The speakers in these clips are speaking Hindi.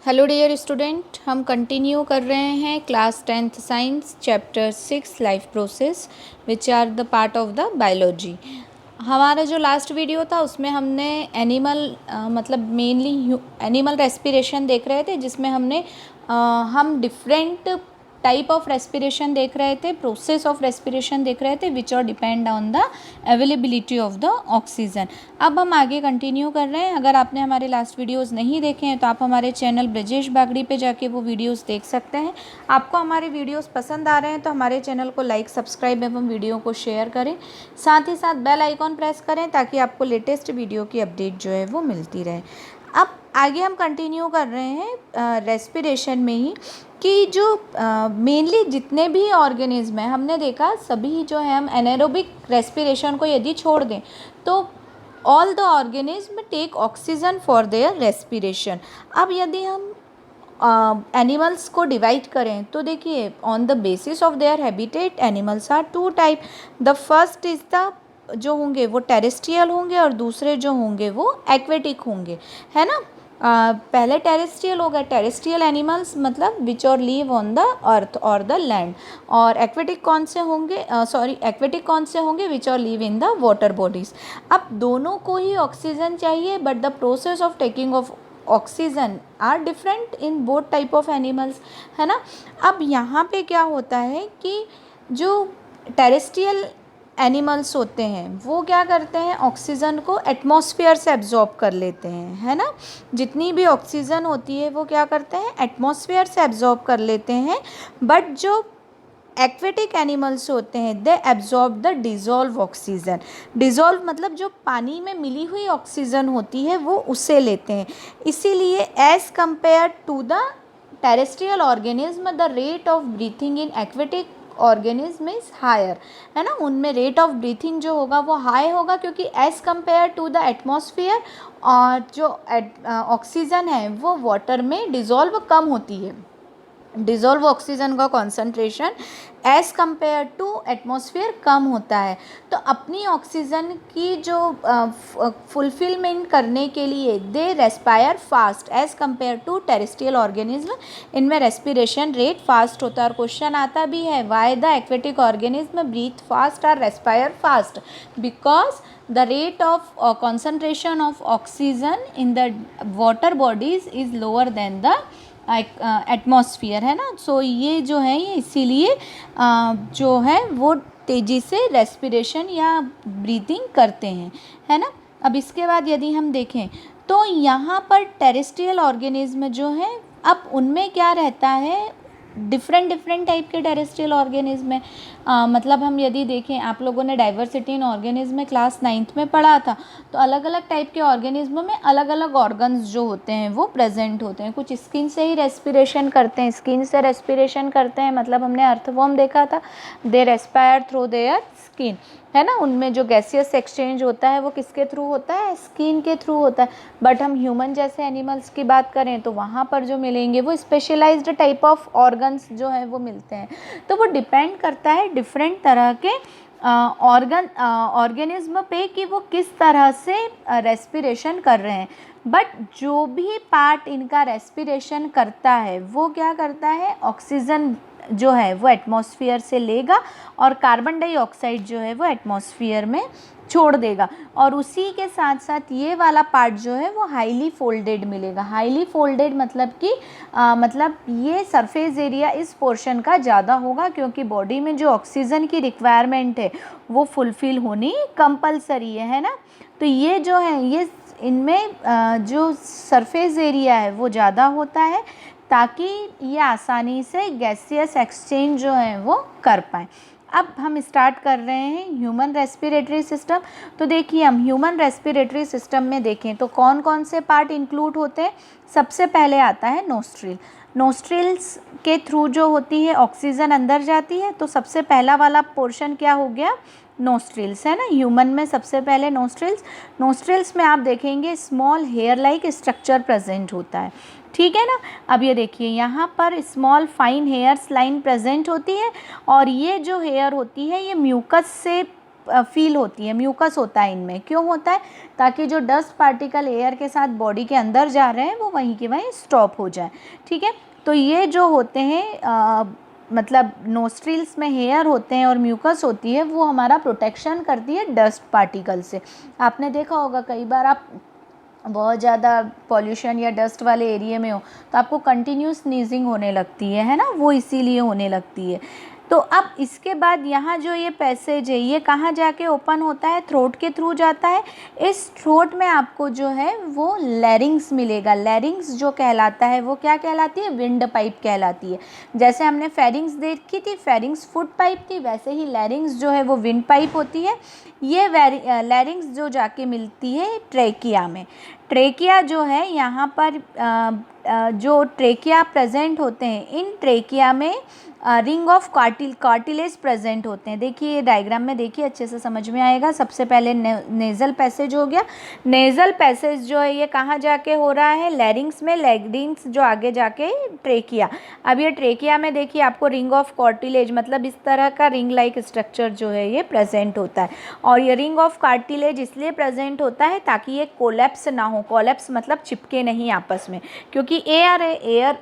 हेलो डियर स्टूडेंट, हम कंटिन्यू कर रहे हैं class 10th science chapter 6 life process which are the part of the biology. हमारा जो लास्ट वीडियो था उसमें हमने एनिमल मतलब मेनली एनिमल रेस्पिरेशन देख रहे थे, जिसमें हम डिफरेंट टाइप ऑफ रेस्पिरेशन देख रहे थे, प्रोसेस ऑफ रेस्पिरेशन देख रहे थे which are depend on the availability of the oxygen. अब हम आगे कंटिन्यू कर रहे हैं। अगर आपने हमारे लास्ट वीडियोस नहीं देखे हैं तो आप हमारे चैनल ब्रजेश बागड़ी पे जाके वो वीडियोस देख सकते हैं। आपको हमारे वीडियोस पसंद आ रहे हैं तो हमारे चैनल को लाइक, सब्सक्राइब एवं वीडियो को शेयर करें। साथ ही साथ बेल आइकॉन प्रेस करें ताकि आपको लेटेस्ट वीडियो की अपडेट जो है वो मिलती रहे। अब आगे हम कंटिन्यू कर रहे हैं रेस्पिरेशन में ही कि जो मेनली जितने भी ऑर्गेनिज्म हैं, हमने देखा सभी जो है हम एनारोबिक रेस्पिरेशन को यदि छोड़ दें तो all the organism take oxygen for their respiration. अब यदि हम एनिमल्स को डिवाइड करें तो देखिए, on the basis of their habitat animals are two type. The first is the जो होंगे वो टेरेस्ट्रियल होंगे और दूसरे जो होंगे वो एक्वेटिक होंगे, है ना। पहले टेरेस्ट्रियल होगा, टेरेस्ट्रियल एनिमल्स मतलब विच are leave on the earth और द लैंड। और एक्वेटिक कौन से होंगे, एक्वेटिक कौन से होंगे, which are live in the water bodies. अब दोनों को ही ऑक्सीजन चाहिए, but the process of taking of oxygen are different in both type of animals, है ना। अब यहाँ पे क्या होता है कि जो टेरेस्ट्रियल एनिमल्स होते हैं वो क्या करते हैं, ऑक्सीजन को एटमॉस्फेयर से एब्जॉर्ब कर लेते हैं, है ना। जितनी भी ऑक्सीजन होती है वो क्या करते हैं, एटमॉस्फेयर से एब्जॉर्ब कर लेते हैं। बट जो एक्वेटिक एनिमल्स होते हैं they absorb the dissolve oxygen. Dissolve मतलब जो पानी में मिली हुई ऑक्सीजन होती है वो उसे लेते हैं। इसीलिए as compare to the terrestrial organism the rate of breathing in aquatic organism is higher, है ना। उनमें रेट ऑफ ब्रीथिंग जो होगा वो हाई होगा, क्योंकि as compare to the atmosphere और जो ऑक्सीजन है वो वाटर में डिज़ोल्व कम होती है। डिज़ोल्व ऑक्सीजन का concentration as compare to atmosphere कम होता है। तो अपनी ऑक्सीजन की जो फुलफिलमेंट करने के लिए they respire fast as compare to terrestrial organism. इनमें रेस्पिरेशन रेट फास्ट होता है। और क्वेश्चन आता भी है, why the aquatic organism breathe fast और respire fast, because the rate of concentration of oxygen in the water bodies is lower than the atmosphere, है ना। सो ये जो है ये इसीलिए जो है वो तेज़ी से रेस्पिरेशन या ब्रीथिंग करते हैं, है ना। अब इसके बाद यदि हम देखें तो यहाँ पर टेरेस्ट्रियल ऑर्गेनिज्म जो है, अब उनमें क्या रहता है, डिफरेंट टाइप के टेरेस्ट्रियल ऑर्गेनिज्म है। मतलब हम यदि देखें, आप लोगों ने डाइवर्सिटी इन ऑर्गेनिज्म में क्लास 9th में पढ़ा था, तो अलग अलग टाइप के ऑर्गेनिज्म में अलग अलग ऑर्गन्स जो होते हैं वो प्रेजेंट होते हैं। कुछ स्किन से ही रेस्पिरेशन करते हैं, स्किन से रेस्पिरेशन करते हैं, मतलब हमने अर्थवॉर्म देखा था, दे रेस्पायर थ्रू देयर स्किन, है ना। उनमें जो गैसियस एक्सचेंज होता है वो किसके थ्रू होता है, स्किन के थ्रू होता है। बट हम ह्यूमन जैसे एनिमल्स की बात करें तो वहाँ पर जो मिलेंगे वो स्पेशलाइज्ड टाइप ऑफ ऑर्गन्स जो है वो मिलते हैं। तो वो डिपेंड करता है डिफरेंट तरह के ऑर्गेनिज्म पे कि वो किस तरह से रेस्पिरेशन कर रहे हैं। बट जो भी पार्ट इनका रेस्पिरेशन करता है वो क्या करता है, ऑक्सीजन जो है वो एटमॉस्फेयर से लेगा और कार्बन डाइऑक्साइड जो है वो एटमॉस्फेयर में छोड़ देगा। और उसी के साथ साथ ये वाला पार्ट जो है वो हाईली फोल्डेड मिलेगा। हाईली फोल्डेड मतलब कि मतलब ये सरफेस एरिया इस पोर्शन का ज़्यादा होगा, क्योंकि बॉडी में जो ऑक्सीजन की रिक्वायरमेंट है वो फुलफ़िल होनी कंपलसरी है ना। तो ये जो है ये इनमें जो सरफेस एरिया है वो ज़्यादा होता है, ताकि ये आसानी से गैसियस एक्सचेंज जो है वो कर पाएँ। अब हम स्टार्ट कर रहे हैं ह्यूमन रेस्पिरेटरी सिस्टम। तो देखिए, हम ह्यूमन रेस्पिरेटरी सिस्टम में देखें तो कौन कौन से पार्ट इंक्लूड होते हैं। सबसे पहले आता है नोस्ट्रिल। नोस्ट्रिल्स के थ्रू जो होती है ऑक्सीजन अंदर जाती है। तो सबसे पहला वाला पोर्शन क्या हो गया, नोस्ट्रिल्स, है ना। ह्यूमन में सबसे पहले नोस्ट्रिल्स में आप देखेंगे small hair like structure present होता है, ठीक है ना। अब ये देखिए, यहाँ पर small fine hairs line present होती है, और ये जो हेयर होती है ये म्यूकस से फील होती है, म्यूकस होता है इनमें। क्यों होता है? ताकि जो डस्ट पार्टिकल एयर के साथ बॉडी के अंदर जा रहे हैं वो वहीं के वहीं स्टॉप हो जाए। ठीक है, तो ये जो होते हैं मतलब नोस्ट्रिल्स में हेयर होते हैं और म्यूकस होती है, वो हमारा प्रोटेक्शन करती है डस्ट पार्टिकल से। आपने देखा होगा कई बार आप बहुत ज़्यादा पॉल्यूशन या डस्ट वाले एरिया में हो तो आपको कंटिन्यूस स्नीजिंग होने लगती है ना, वो इसीलिए होने लगती है। तो अब इसके बाद यहाँ जो ये पैसेज है ये कहाँ जाके ओपन होता है? थ्रोट के थ्रू जाता है। इस थ्रोट में आपको जो है वो लैरिंग्स मिलेगा। लैरिंग्स जो कहलाता है वो क्या कहलाती है? विंड पाइप कहलाती है। जैसे हमने फेरिंग्स देखी थी, फेरिंग्स फुट पाइप थी, वैसे ही लैरिंग्स जो है वो विंड पाइप होती है। ये लैरिंग्स जो जाके मिलती है ट्रेकिया में। ट्रेकिया जो है यहाँ पर जो ट्रेकिया प्रेजेंट होते हैं, इन ट्रेकिया में रिंग ऑफ कार्टिलेज प्रेजेंट होते हैं। देखिए ये डायग्राम में देखिए, अच्छे से समझ में आएगा। सबसे पहले नेज़ल पैसेज हो गया। नेज़ल पैसेज जो है ये कहाँ जाके हो रहा है? लैरिंग्स में। लैरिंग्स जो आगे जाके ट्रेकिया। अब ये ट्रेकिया में देखिए आपको रिंग ऑफ कार्टिलेज मतलब इस तरह का रिंग लाइक स्ट्रक्चर जो है ये प्रेजेंट होता है। और ये रिंग ऑफ कार्टिलेज इसलिए प्रेजेंट होता है ताकि ये कोलैप्स ना हो। कोलैप्स मतलब चिपके नहीं आपस में, क्योंकि एयर है, एयर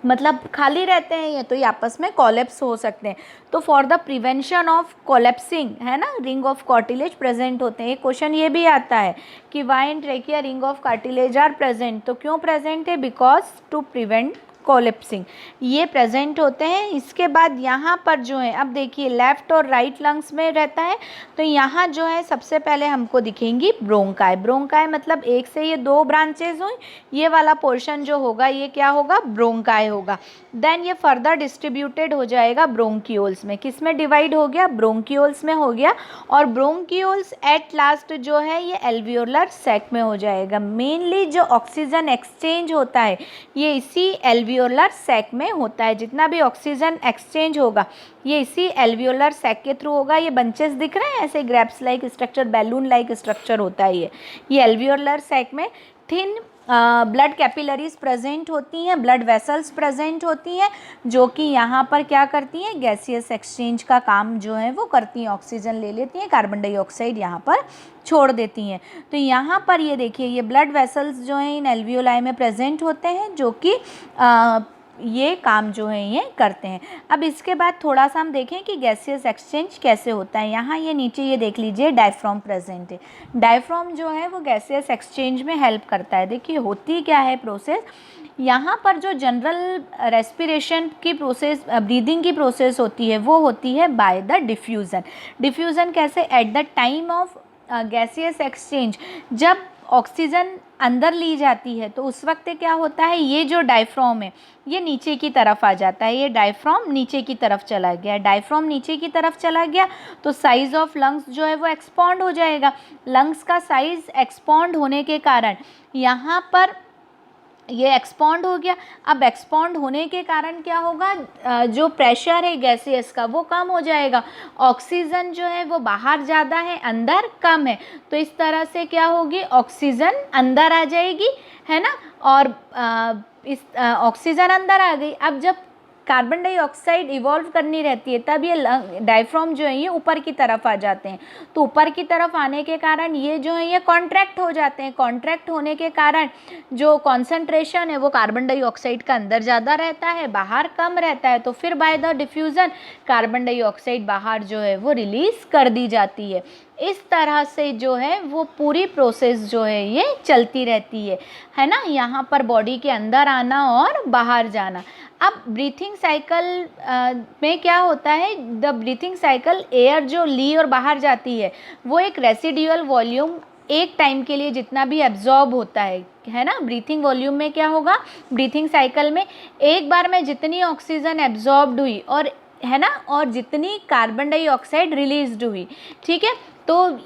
मतलब खाली रहते हैं ये, तो ये आपस में कोलैप्स हो सकते हैं। तो for the prevention of collapsing, है ना, रिंग ऑफ कार्टिलेज प्रेजेंट होते हैं। एक क्वेश्चन ये भी आता है कि why in trachea ring of cartilage are present. तो क्यों प्रेजेंट है? बिकॉज टू प्रिवेंट कोलैप्सिंग ये प्रेजेंट होते हैं। इसके बाद यहाँ पर जो है, अब देखिए लेफ़्ट और राइट लंग्स में रहता है, तो यहाँ जो है सबसे पहले हमको दिखेंगी ब्रोंकाई। ब्रोंकाई मतलब एक से ये दो ब्रांचेज हुई, ये वाला पोर्शन जो होगा ये क्या होगा? ब्रोंकाई होगा। देन ये फर्दर डिस्ट्रीब्यूटेड हो जाएगा ब्रोंकियोल्स में। किस में डिवाइड हो गया? ब्रोंकियोल्स में हो गया। और ब्रोंकियोल्स एट लास्ट जो है ये एल्वियोलर सैक में हो जाएगा। मेनली जो ऑक्सीजन एक्सचेंज होता है ये इसी एल्वियोलर सैक में होता है। जितना भी ऑक्सीजन एक्सचेंज होगा ये इसी एल्वियोलर सैक के थ्रू होगा। ये बंचेस दिख रहे हैं ऐसे grapes like structure, balloon like structure होता है ये एल्वियोलर सैक में। थिन ब्लड कैपिलरीज प्रेजेंट होती हैं, ब्लड वेसल्स प्रेजेंट होती हैं, जो कि यहाँ पर क्या करती हैं? गैसियस एक्सचेंज का काम जो है वो करती हैं। ऑक्सीजन ले लेती हैं, कार्बन डाइऑक्साइड यहाँ पर छोड़ देती हैं। तो यहाँ पर ये देखिए ये ब्लड वेसल्स जो हैं इन एल्वियोलाई में प्रेजेंट होते हैं, जो कि ये काम जो है ये करते हैं। अब इसके बाद थोड़ा सा हम देखें कि गैसियस एक्सचेंज कैसे होता है। यहाँ ये नीचे ये देख लीजिए डायफ्राम प्रेजेंट है। डायफ्राम जो है वो गैसियस एक्सचेंज में हेल्प करता है। देखिए होती क्या है प्रोसेस, यहाँ पर जो जनरल रेस्पिरेशन की प्रोसेस, ब्रीदिंग की प्रोसेस होती है वो होती है बाय द डिफ्यूज़न। डिफ्यूज़न कैसे? At the time of gaseous exchange, जब ऑक्सीजन अंदर ली जाती है तो उस वक्त क्या होता है? ये जो डायफ्राम है ये नीचे की तरफ आ जाता है। ये डायफ्राम नीचे की तरफ चला गया। डायफ्राम नीचे की तरफ चला गया तो साइज़ ऑफ लंग्स जो है वो एक्सपॉन्ड हो जाएगा। लंग्स का साइज़ एक्सपॉन्ड होने के कारण यहाँ पर ये एक्सपॉन्ड हो गया। अब एक्सपॉन्ड होने के कारण क्या होगा? जो प्रेशर है गैसियस का वो कम हो जाएगा। ऑक्सीजन जो है वो बाहर ज़्यादा है, अंदर कम है, तो इस तरह से क्या होगी? ऑक्सीजन अंदर आ जाएगी, है ना। और इस ऑक्सीजन अंदर आ गई। अब जब कार्बन डाइऑक्साइड इवॉल्व करनी रहती है तब ये डायफ्राम जो है ये ऊपर की तरफ आ जाते हैं। तो ऊपर की तरफ आने के कारण ये जो है ये कॉन्ट्रैक्ट हो जाते हैं। कॉन्ट्रैक्ट होने के कारण जो कॉन्सेंट्रेशन है वो कार्बन डाइऑक्साइड का अंदर ज़्यादा रहता है, बाहर कम रहता है। तो फिर by the diffusion carbon dioxide बाहर जो है वो रिलीज़ कर दी जाती है। इस तरह से जो है वो पूरी प्रोसेस जो है ये चलती रहती है ना। यहाँ पर बॉडी के अंदर आना और बाहर जाना। अब ब्रीथिंग साइकिल में क्या होता है? द ब्रीथिंग साइकिल, एयर जो ली और बाहर जाती है वो एक रेसिडुअल वॉल्यूम एक टाइम के लिए जितना भी एब्जॉर्ब होता है ना। ब्रीथिंग वॉल्यूम में क्या होगा? ब्रीथिंग साइकिल में एक बार में जितनी ऑक्सीजन एब्जॉर्ब्ड हुई और, है ना, और जितनी कार्बन डाइऑक्साइड रिलीज्ड हुई, ठीक है, तो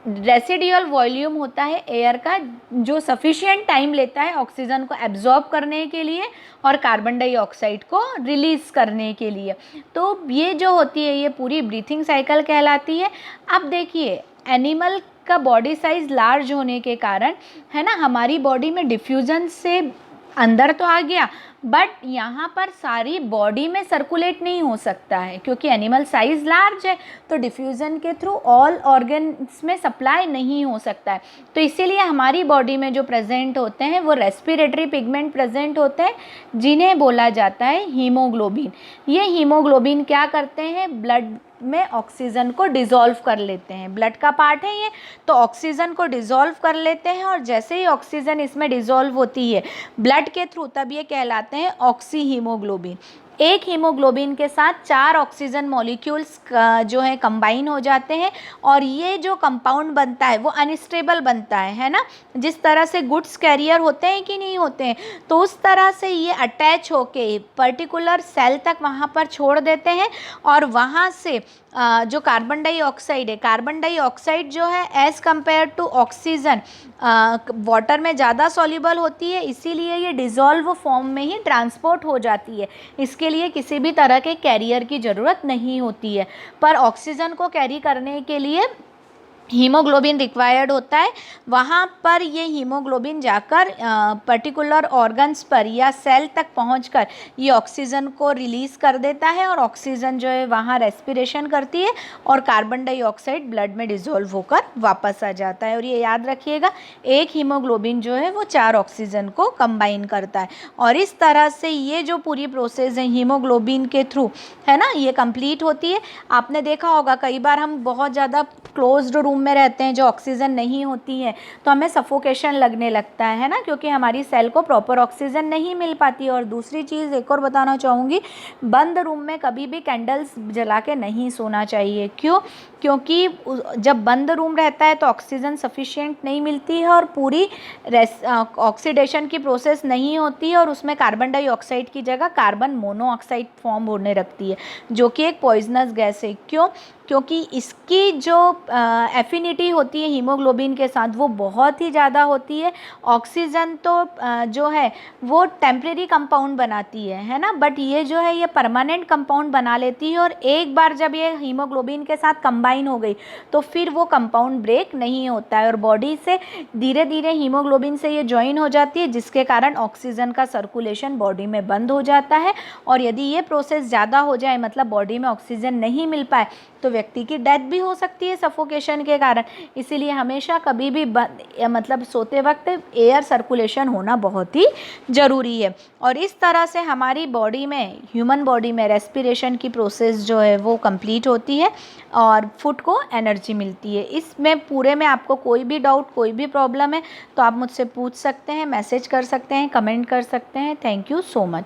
रेसिडुअल वॉल्यूम होता है एयर का जो सफिशिएंट टाइम लेता है ऑक्सीजन को एब्जॉर्ब करने के लिए और कार्बन डाइऑक्साइड को रिलीज़ करने के लिए। तो ये जो होती है ये पूरी ब्रीथिंग साइकिल कहलाती है। अब देखिए एनिमल का बॉडी साइज़ लार्ज होने के कारण, है ना, हमारी बॉडी में डिफ्यूज़न से अंदर तो आ गया, बट यहाँ पर सारी बॉडी में सर्कुलेट नहीं हो सकता है क्योंकि एनिमल साइज लार्ज है, तो डिफ्यूज़न के थ्रू ऑल ऑर्गन्स में सप्लाई नहीं हो सकता है। तो इसीलिए हमारी बॉडी में जो प्रेजेंट होते हैं वो रेस्पिरेटरी पिगमेंट प्रेजेंट होते हैं, जिन्हें बोला जाता है हीमोग्लोबिन। ये हीमोग्लोबिन क्या करते हैं, ब्लड में ऑक्सीजन को डिज़ोल्व कर लेते हैं। ब्लड का पार्ट है ये, तो ऑक्सीजन को डिज़ोल्व कर लेते हैं, और जैसे ही ऑक्सीजन इसमें डिज़ोल्व होती है ब्लड के थ्रू, तब ये कहलाते हैं ऑक्सी हीमोग्लोबिन। एक हीमोग्लोबिन के साथ 4 ऑक्सीजन मॉलिक्यूल्स जो है कंबाइन हो जाते हैं, और ये जो कंपाउंड बनता है वो अनस्टेबल बनता है ना। जिस तरह से गुड्स कैरियर होते हैं कि नहीं होते हैं, तो उस तरह से ये अटैच होके पर्टिकुलर सेल तक वहाँ पर छोड़ देते हैं, और वहाँ से जो कार्बन डाइऑक्साइड है, कार्बन डाइऑक्साइड जो है as compare to oxygen water में ज़्यादा सॉल्युबल होती है, इसीलिए ये डिज़ोल्व फॉर्म में ही ट्रांसपोर्ट हो जाती है। इसके लिए किसी भी तरह के कैरियर की ज़रूरत नहीं होती है, पर ऑक्सीजन को कैरी करने के लिए हीमोग्लोबिन रिक्वायर्ड होता है। वहाँ पर ये हीमोग्लोबिन जाकर पर्टिकुलर ऑर्गन्स पर या सेल तक पहुँचकर ये ऑक्सीजन को रिलीज़ कर देता है, और ऑक्सीजन जो है वहाँ रेस्पिरेशन करती है, और कार्बन डाइऑक्साइड ब्लड में डिज़ोल्व होकर वापस आ जाता है। और ये याद रखिएगा, एक हीमोग्लोबिन जो है वो 4 ऑक्सीजन को कंबाइन करता है, और इस तरह से ये जो पूरी प्रोसेस है हीमोग्लोबिन के थ्रू, है ना, ये कंप्लीट होती है। आपने देखा होगा कई बार हम बहुत ज़्यादा क्लोज्ड रूम में रहते हैं, जो ऑक्सीजन नहीं होती है, तो हमें सफोकेशन लगने लगता है ना, क्योंकि हमारी सेल को प्रॉपर ऑक्सीजन नहीं मिल पाती। और दूसरी चीज़ एक और बताना चाहूँगी, बंद रूम में कभी भी कैंडल्स जला के नहीं सोना चाहिए। क्यों? क्योंकि जब बंद रूम रहता है तो ऑक्सीजन सफिशिएंट नहीं मिलती है, और पूरी ऑक्सीडेशन की प्रोसेस नहीं होती है, और उसमें कार्बन डाइऑक्साइड की जगह कार्बन मोनोऑक्साइड फॉर्म होने लगती है, जो कि एक पॉइजनस गैस है। क्यों? क्योंकि इसकी जो एफिनिटी होती है हीमोग्लोबिन के साथ वो बहुत ही ज़्यादा होती है। ऑक्सीजन तो जो है वो टेम्परेरी कंपाउंड बनाती है ना, बट ये जो है ये परमानेंट कंपाउंड बना लेती है, और एक बार जब ये हीमोग्लोबिन के साथ कंबाइन हो गई तो फिर वो कंपाउंड ब्रेक नहीं होता है, और बॉडी से धीरे धीरे हीमोग्लोबिन से ये ज्वाइन हो जाती है, जिसके कारण ऑक्सीजन का सर्कुलेशन बॉडी में बंद हो जाता है। और यदि ये प्रोसेस ज़्यादा हो जाए, मतलब बॉडी में ऑक्सीजन नहीं मिल पाए, तो व्यक्ति की डेथ भी हो सकती है सफोकेशन के कारण। इसीलिए हमेशा कभी भी मतलब सोते वक्त एयर सर्कुलेशन होना बहुत ही ज़रूरी है। और इस तरह से हमारी बॉडी में, ह्यूमन बॉडी में रेस्पिरेशन की प्रोसेस जो है वो कंप्लीट होती है, और फूड को एनर्जी मिलती है। इसमें पूरे में आपको कोई भी डाउट, कोई भी प्रॉब्लम है तो आप मुझसे पूछ सकते हैं, मैसेज कर सकते हैं, कमेंट कर सकते हैं। Thank you so much.